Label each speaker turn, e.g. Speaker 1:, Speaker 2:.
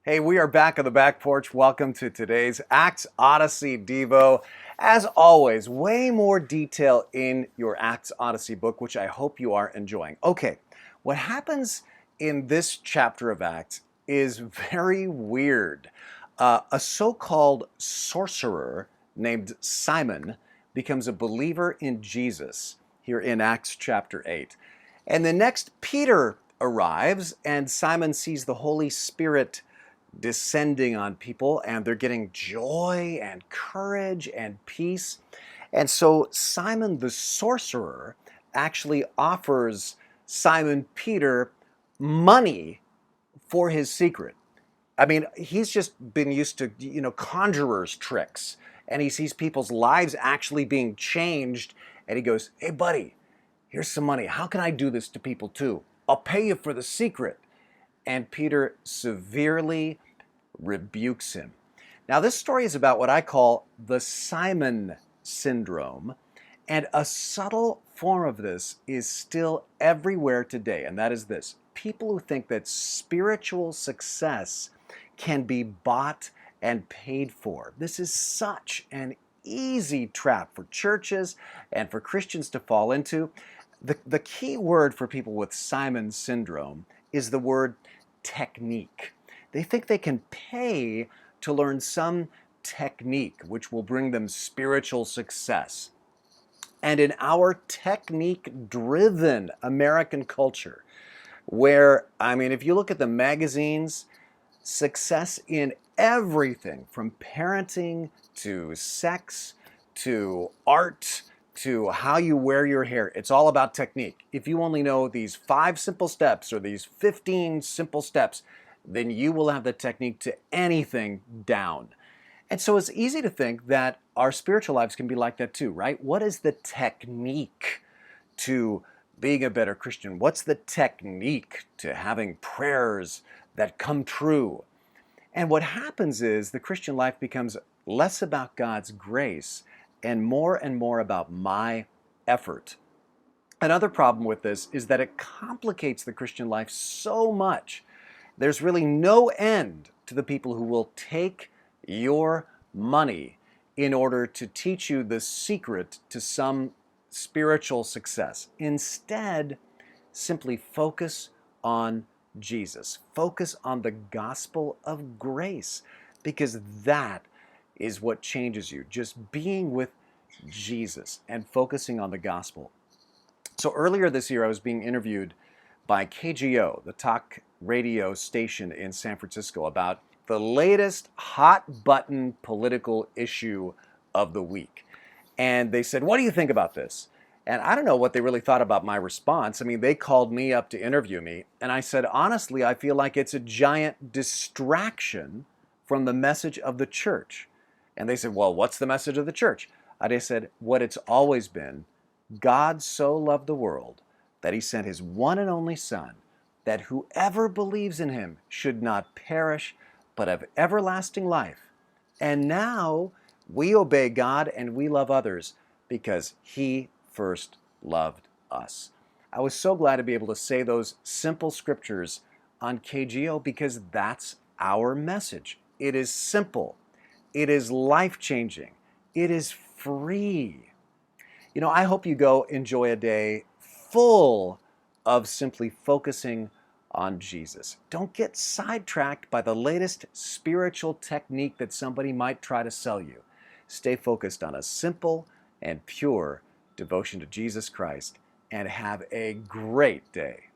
Speaker 1: Hey, we are back on the back porch. Welcome to today's Acts Odyssey Devo. As always, way more detail in your Acts Odyssey book, which I hope you are enjoying. Okay, what happens in this chapter of Acts is very weird. A so-called sorcerer named Simon becomes a believer in Jesus here in Acts chapter 8. And the next, Peter arrives, and Simon sees the Holy Spirit descending on people, and they're getting joy and courage and peace. And so Simon the sorcerer actually offers Simon Peter money for his secret. I mean, he's just been used to, conjurers' tricks, and he sees people's lives actually being changed, and he goes, "Hey, buddy, here's some money. How can I do this to people too? I'll pay you for the secret." And Peter severely rebukes him. Now, this story is about what I call the Simon syndrome, and a subtle form of this is still everywhere today, and that is this: people who think that spiritual success can be bought and paid for. This is such an easy trap for churches and for Christians to fall into. The key word for people with Simon syndrome is the word technique. They think they can pay to learn some technique which will bring them spiritual success. And in our technique-driven American culture, where, if you look at the magazines, success in everything from parenting to sex to art to how you wear your hair, it's all about technique. If you only know these 5 simple steps or these 15 simple steps, then you will have the technique to anything down. And so it's easy to think that our spiritual lives can be like that too, right? What is the technique to being a better Christian? What's the technique to having prayers that come true? And what happens is the Christian life becomes less about God's grace and more about my effort. Another problem with this is that it complicates the Christian life so much. There's really no end to the people who will take your money in order to teach you the secret to some spiritual success. Instead, simply focus on Jesus. Focus on the gospel of grace, because that is what changes you. Just being with Jesus and focusing on the gospel. So earlier this year, I was being interviewed by KGO, the talk radio station in San Francisco, about the latest hot button political issue of the week. And they said, "What do you think about this?" And I don't know what they really thought about my response. They called me up to interview me, and I said, honestly, I feel like it's a giant distraction from the message of the church. And they said, "Well, what's the message of the church?" I just said, what it's always been: God so loved the world that he sent his one and only Son, that whoever believes in him should not perish, but have everlasting life. And now we obey God and we love others because he first loved us. I was so glad to be able to say those simple scriptures on KGO, because that's our message. It is simple. It is life-changing. It is free. I hope you go enjoy a day full of simply focusing on Jesus. Don't get sidetracked by the latest spiritual technique that somebody might try to sell you. Stay focused on a simple and pure devotion to Jesus Christ, and have a great day.